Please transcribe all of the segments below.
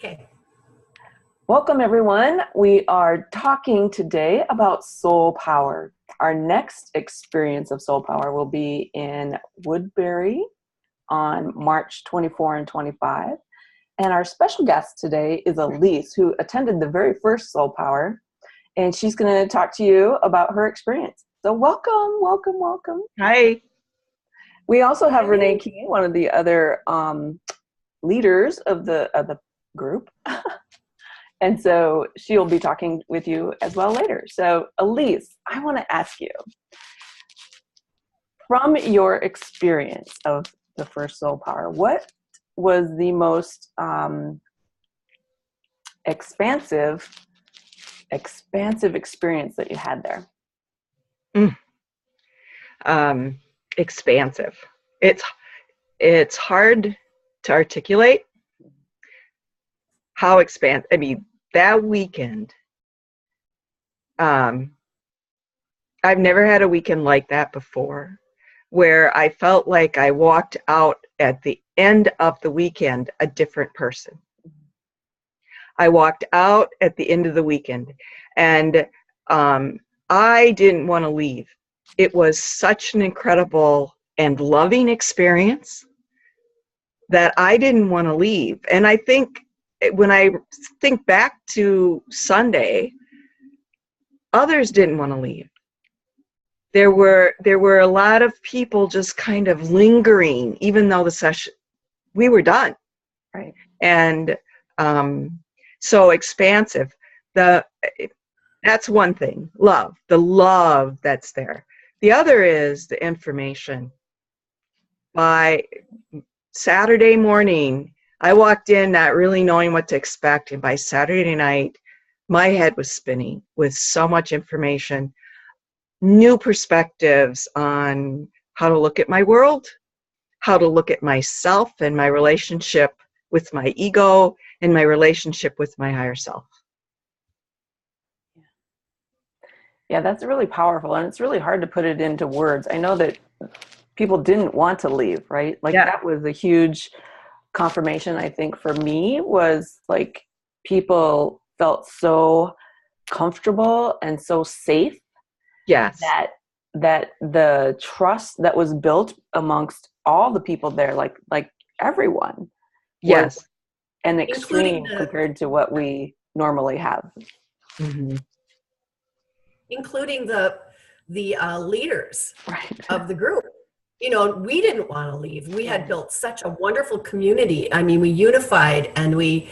Okay. Welcome, everyone. We are talking today about soul power. Our next experience of soul power will be in Woodbury on March 24 and 25. And our special guest today is Elise, who attended the very first soul power. And she's going to talk to you about her experience. So welcome. Hi. We also have Renee, Keene, one of the other leaders of the group. And so she'll be talking with you as well later. So Elise, I want to ask you, from your experience of the first soul power, what was the most expansive experience that you had there? Expansive. It's hard to articulate how expansive. I mean, that weekend, I've never had a weekend like that before, where I felt like I walked out at the end of the weekend a different person. I walked out at the end of the weekend, and I didn't want to leave. It was such an incredible and loving experience that I didn't want to leave. And I think when I think back to Sunday, others didn't want to leave. There were a lot of people just kind of lingering, even though the session, we were done. Right. And so expansive. That's one thing. Love, the love that's there. The other is the information. By Saturday morning, I walked in not really knowing what to expect, and by Saturday night, my head was spinning with so much information, new perspectives on how to look at my world, how to look at myself and my relationship with my ego and my relationship with my higher self. Yeah, that's really powerful, and it's really hard to put it into words. I know that people didn't want to leave, right? Like that was a huge confirmation, I think, for me, was like people felt so comfortable and so safe. Yes. That the trust that was built amongst all the people there, like everyone, Yes, was an extreme compared to what we normally have. Mm-hmm. Including the leaders Right. of the group. You know, we didn't want to leave. We had built such a wonderful community. I mean, we unified, and we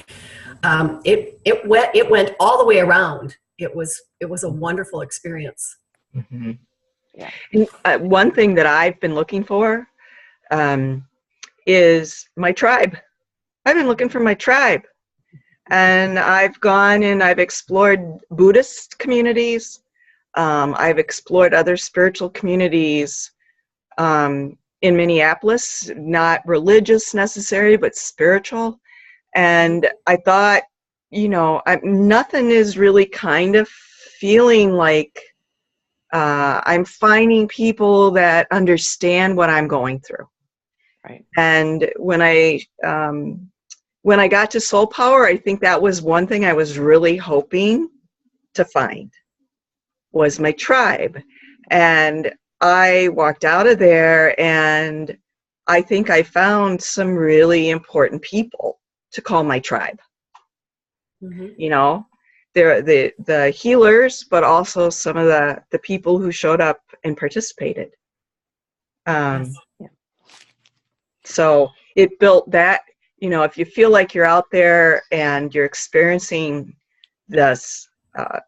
it went all the way around. It was a wonderful experience. Mm-hmm. Yeah. And, one thing that I've been looking for is my tribe. I've been looking for my tribe, and I've gone and I've explored Buddhist communities. I've explored other spiritual communities in Minneapolis, not religious necessarily, but spiritual. And I thought, you know, nothing is really kind of feeling like I'm finding people that understand what I'm going through. Right. And when I got to Soul Power, I think that was one thing I was really hoping to find, was my tribe. And I walked out of there, and I think I found some really important people to call my tribe. Mm-hmm. You know, they're the healers, but also some of the people who showed up and participated. Yes. So it built that, you know, if you feel like you're out there and you're experiencing this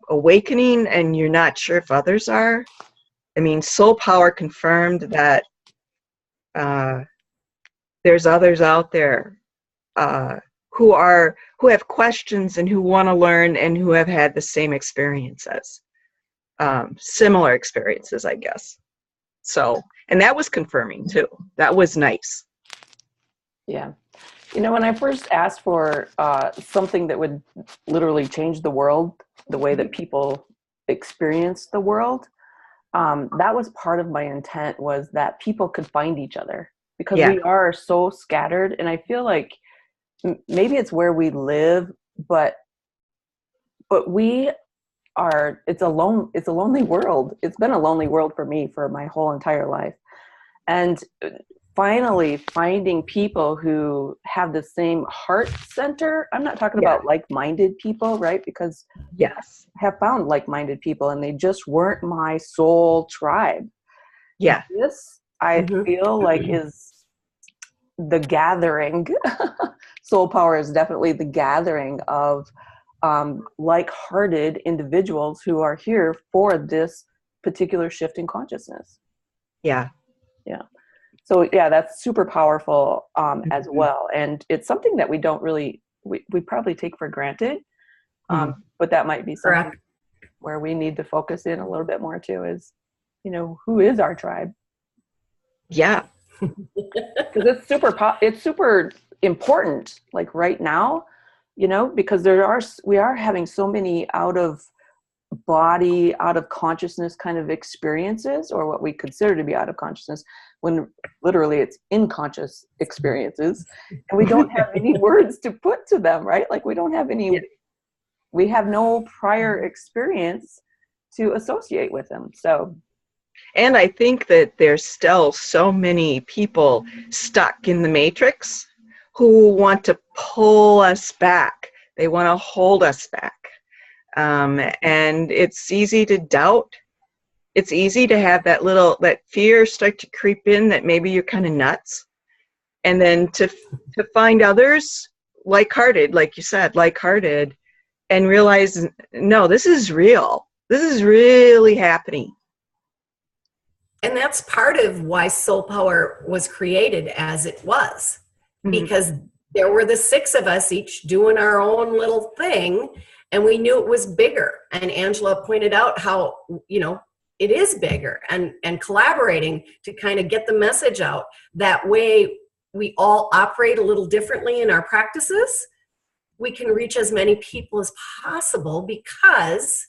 awakening and you're not sure if others are, I mean, Soul Power confirmed that there's others out there who have questions and who want to learn and who have had the same experiences, similar experiences, I guess. So, and that was confirming too. That was nice. Yeah. You know, when I first asked for something that would literally change the world, the way that people experience the world, that was part of my intent, was that people could find each other, because we are so scattered. And I feel like maybe it's where we live, but we are, it's a lonely world. It's been a lonely world for me for my whole entire life. And finally finding people who have the same heart center. I'm not talking about like-minded people, right? Because Yes. I have found like-minded people and they just weren't my soul tribe. Yeah. This, I feel like, is the gathering. Soul power is definitely the gathering of like-hearted individuals who are here for this particular shift in consciousness. Yeah. Yeah. So yeah, that's super powerful as well. And it's something that we don't really, we probably take for granted. But that might be something where we need to focus in a little bit more too, is, you know, who is our tribe? Yeah. Because it's super important, like right now, you know, because we are having so many out of body, out of consciousness kind of experiences, or what we consider to be out of consciousness, when literally it's unconscious experiences, and we don't have any words to put to them, right? Like we don't have any, we have no prior experience to associate with them. So, and I think that there's still so many people stuck in the matrix who want to pull us back. They want to hold us back. And it's easy to doubt. It's easy to have that fear start to creep in, that maybe you're kind of nuts. And then to find others like-hearted, like you said, like-hearted, and realize, no, this is real. This is really happening. And that's part of why Soul Power was created as it was, because there were the 6 of us each doing our own little thing, and we knew it was bigger. And Angela pointed out how, you know, it is bigger, and collaborating to kind of get the message out. That way we all operate a little differently in our practices. We can reach as many people as possible because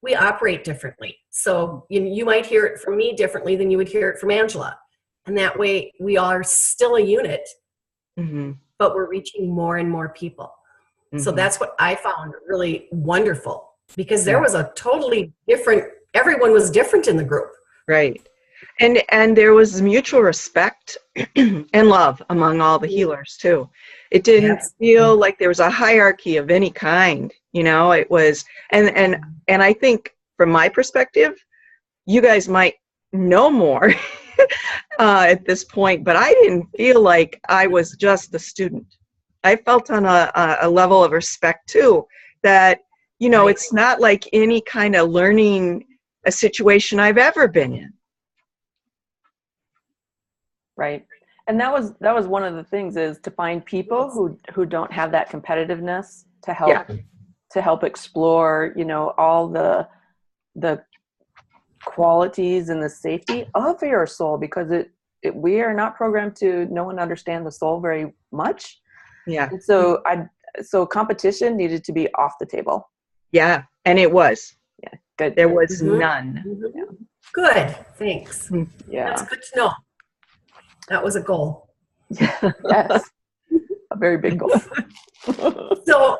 we operate differently. So you might hear it from me differently than you would hear it from Angela. And that way we are still a unit, but we're reaching more and more people. So that's what I found really wonderful, because there was a totally different, everyone was different in the group. Right. And there was mutual respect and love among all the healers too. It didn't feel like there was a hierarchy of any kind, you know. It was, and I think from my perspective, you guys might know more at this point, but I didn't feel like I was just the student. I felt on a level of respect too, that, you know, it's not like any kind of learning a situation I've ever been in. Right. And that was one of the things, is to find people who don't have that competitiveness to help explore, you know, all the qualities and the safety of your soul, because we are not programmed to know and understand the soul very much. Yeah. And so competition needed to be off the table. Yeah. And it was. Yeah. Good. There was none. Yeah. Good. Thanks. Yeah. That's good to know. That was a goal. Yes. A very big goal. So,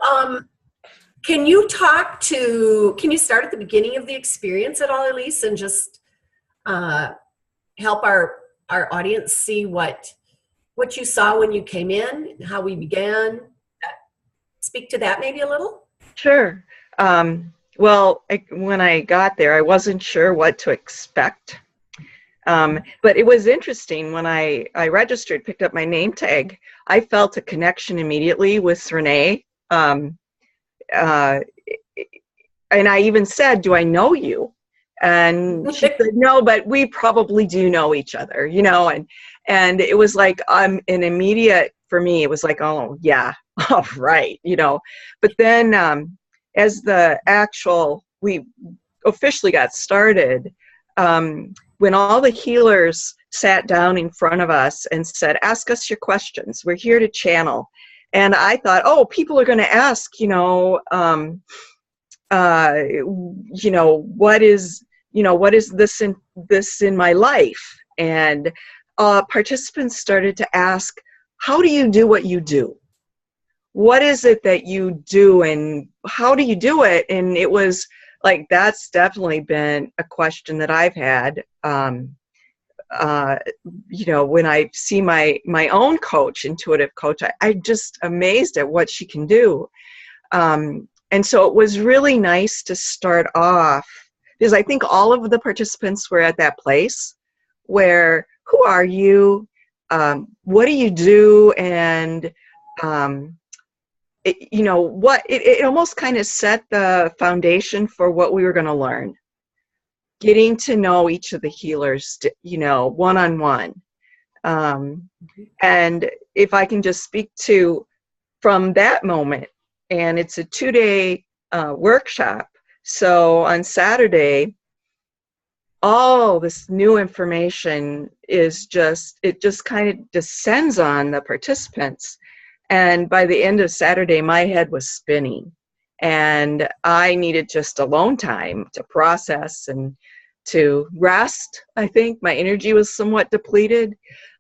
can you start at the beginning of the experience at all, Elise, and just help our audience see what you saw when you came in, how we began? Speak to that maybe a little. Sure. Well, when I got there, I wasn't sure what to expect. But it was interesting when I registered, picked up my name tag. I felt a connection immediately with Renee. And I even said, "Do I know you?" And she said, "No, but we probably do know each other, you know." And it was like an immediate, for me, it was like, "Oh yeah, all right," you know. But then as we officially got started, when all the healers sat down in front of us and said, "Ask us your questions. We're here to channel." And I thought, oh, people are going to ask, you know, what is this in my life? And participants started to ask, how do you do what you do? what is it that you do and how do you do it? And it was like, that's definitely been a question that I've had. When I see my own coach, intuitive coach, I'm just amazed at what she can do. And so it was really nice to start off, because I think all of the participants were at that place where, who are you? What do you do? And, it almost kind of set the foundation for what we were going to learn. Getting to know each of the healers, one-on-one. And if I can just speak to from that moment, and it's a 2-day workshop. So on Saturday, all this new information it just kind of descends on the participants. And by the end of Saturday, my head was spinning. And I needed just alone time to process and to rest. I think my energy was somewhat depleted.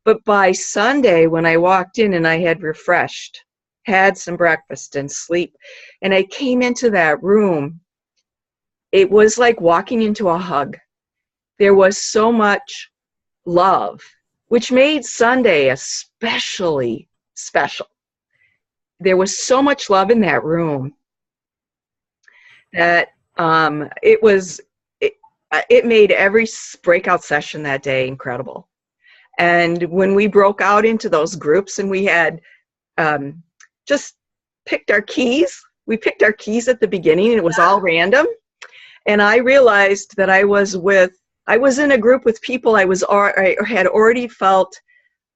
But by Sunday, when I walked in and I had refreshed, had some breakfast and sleep, and I came into that room, it was like walking into a hug. There was so much love, which made Sunday especially special. There was so much love in that room that it made every breakout session that day incredible. And when we broke out into those groups and we had just picked our keys, we picked our keys at the beginning and it was all random. And I realized that I was in a group with people I had already felt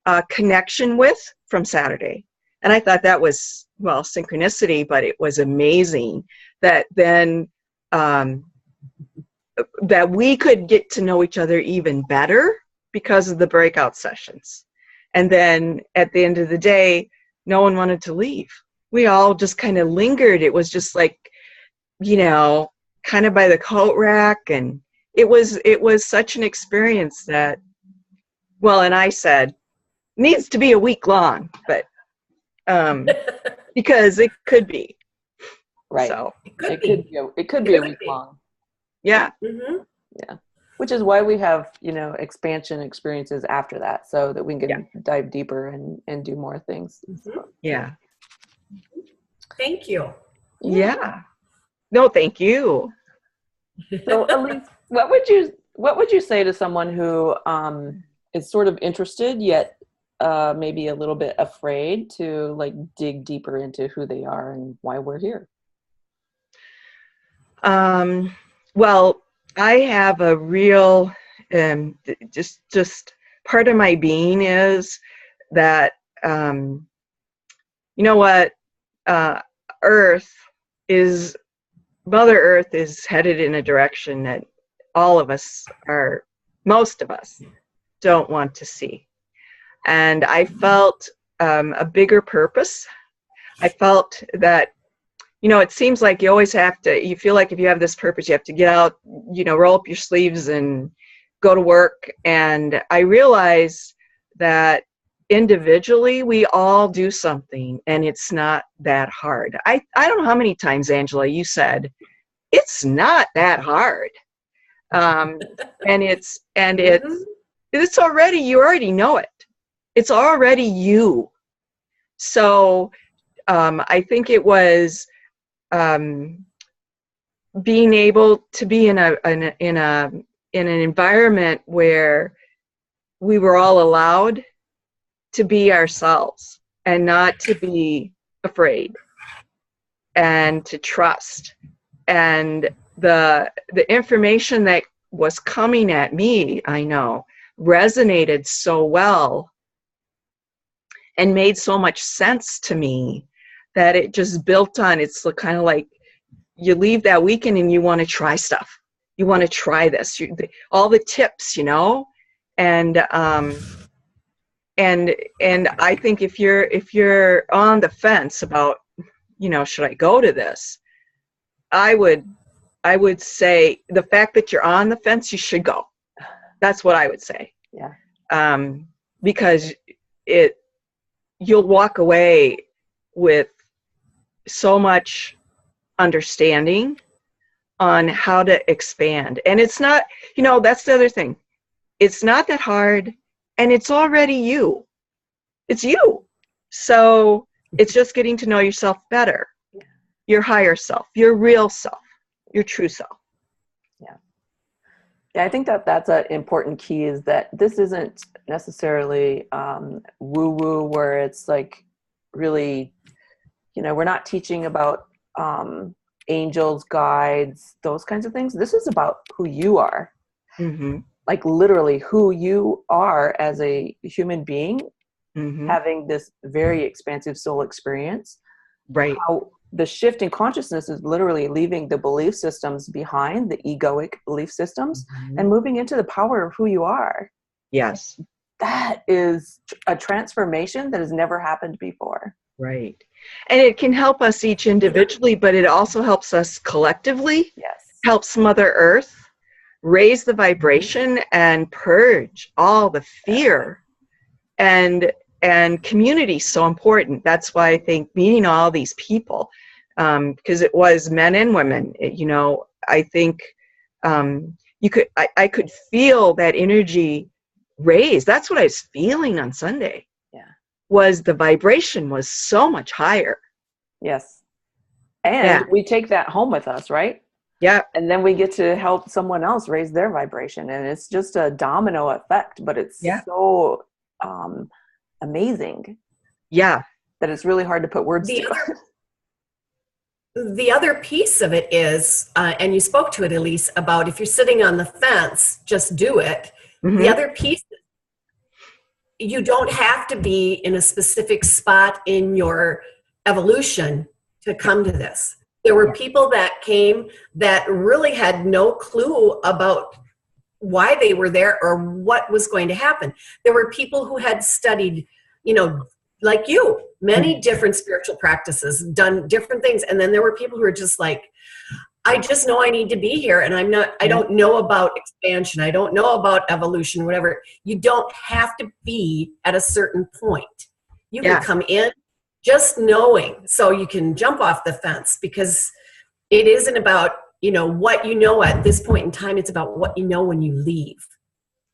a connection with from Saturday. And I thought that was, synchronicity, but it was amazing that then that we could get to know each other even better because of the breakout sessions. And then at the end of the day, no one wanted to leave. We all just kind of lingered. It was just like, kind of by the coat rack. And it was such an experience that, and I said, needs to be a week long, but because it could be. Right. So it could be a week long. Yeah. Mm-hmm. Yeah. Which is why we have, expansion experiences after that, so that we can dive deeper and do more things. Mm-hmm. Yeah. Thank you. Yeah. No, thank you. So Elise, what would you say to someone who is sort of interested yet maybe a little bit afraid to like dig deeper into who they are and why we're here? Well, I have a real just part of my being is that Mother Earth is headed in a direction that most of us don't want to see. And I felt a bigger purpose. I felt that, it seems like you feel like if you have this purpose, you have to get out, roll up your sleeves and go to work. And I realized that individually, we all do something and it's not that hard. I don't know how many times, Angela, you said, it's not that hard. And it's already, you already know it. It's already you. So I think it was being able to be in an environment where we were all allowed to be ourselves and not to be afraid and to trust. And the information that was coming at me, I know, resonated so well and made so much sense to me that it just built on. It's kind of like you leave that weekend and you want to try stuff. You want to try this, all the tips, and I think if you're on the fence about, should I go to this? I would say the fact that you're on the fence, you should go. That's what I would say. Yeah. Because you'll walk away with so much understanding on how to expand. And it's not, that's the other thing. It's not that hard, and it's already you. It's you. So it's just getting to know yourself better, your higher self, your real self, your true self. Yeah, I think that that's an important key, is that this isn't necessarily woo-woo, where it's like really, we're not teaching about angels, guides, those kinds of things. This is about who you are. Mm-hmm. Like literally who you are as a human being, Mm-hmm. having this very expansive soul experience. Right. How the shift in consciousness is literally leaving the belief systems behind, the egoic belief systems, and moving into the power of who you are. Yes. That is a transformation that has never happened before. Right. And it can help us each individually, but it also helps us collectively. Yes. Helps Mother Earth raise the vibration and purge all the fear. And community is so important. That's why I think meeting all these people, because it was men and women, I think I could feel that energy raise. That's what I was feeling on Sunday. Yeah. Was the vibration was so much higher. Yes. And we take that home with us, right? Yeah. And then we get to help someone else raise their vibration. And it's just a domino effect, but it's so amazing. Yeah. That it's really hard to put words to. The other piece of it is, and you spoke to it, Elise, about if you're sitting on the fence, just do it. Mm-hmm. The other piece, you don't have to be in a specific spot in your evolution to come to this. There were people that came that really had no clue about why they were there or what was going to happen. There were people who had studied, like you, many different spiritual practices, done different things. And then there were people who were just like, I just know I need to be here. And I don't know about expansion. I don't know about evolution, whatever. You don't have to be at a certain point. You can come in just knowing, so you can jump off the fence, because it isn't about, what you know at this point in time. It's about what you know when you leave.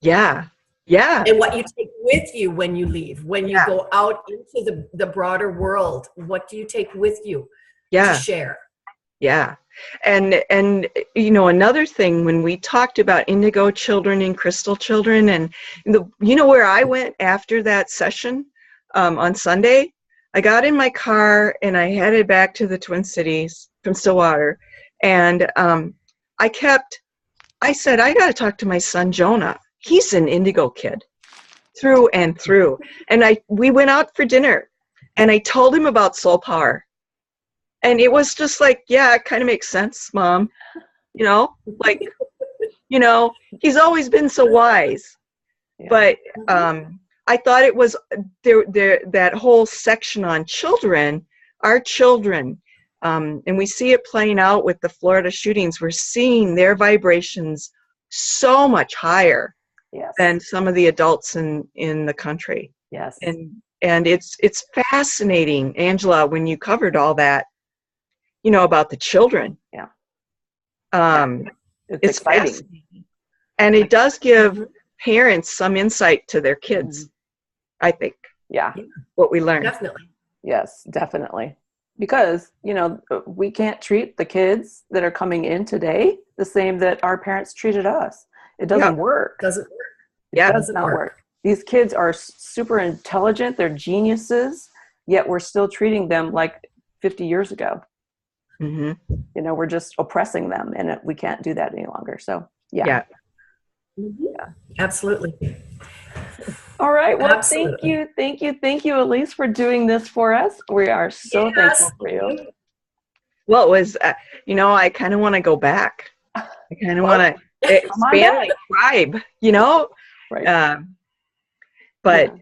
Yeah. Yeah. And what you take with you when you leave, when you go out into the broader world. What do you take with you to share? Yeah. And another thing, when we talked about indigo children and crystal children, and where I went after that session on Sunday, I got in my car and I headed back to the Twin Cities from Stillwater. And I said, I got to talk to my son, Jonah. He's an indigo kid through and through. And we went out for dinner and I told him about soul power. And it was just like, yeah, it kind of makes sense, Mom. He's always been so wise. Yeah. But I thought it was there that whole section on children, our children, and we see it playing out with the Florida shootings. We're seeing their vibrations so much higher than some of the adults in the country. Yes. And it's fascinating, Angela, when you covered all that, about the children. Yeah. It's exciting. And it does give parents some insight to their kids, I think. Yeah. What we learn. Definitely. Yes, definitely. Because, we can't treat the kids that are coming in today the same that our parents treated us. It doesn't work. Doesn't work. It does not work. These kids are super intelligent. They're geniuses, yet we're still treating them like 50 years ago. Mm-hmm. We're just oppressing them, and we can't do that any longer. So, yeah. Absolutely. All right. Well, Absolutely. Thank you, Elise, for doing this for us. We are so thankful for you. Well, it was, I kind of want to go back. I kind of want to expand my tribe, Right. But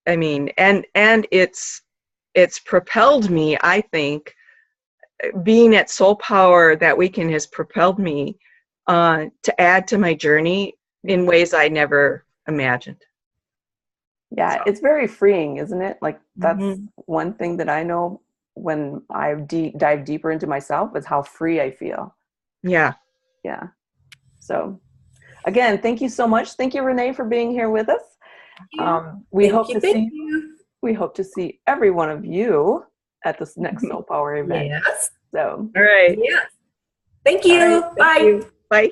I mean, and it's propelled me, I think. Being at Soul Power that weekend has propelled me to add to my journey in ways I never imagined. Yeah, It's very freeing, isn't it? Like, that's one thing that I know when I dive deeper into myself is how free I feel. Yeah. Yeah. So again, thank you so much. Thank you, Renee, for being here with us. We hope to see every one of you at this next Soul Power event. Yes. So All right. Yeah. Thank you. All right, Bye. thank you. Bye.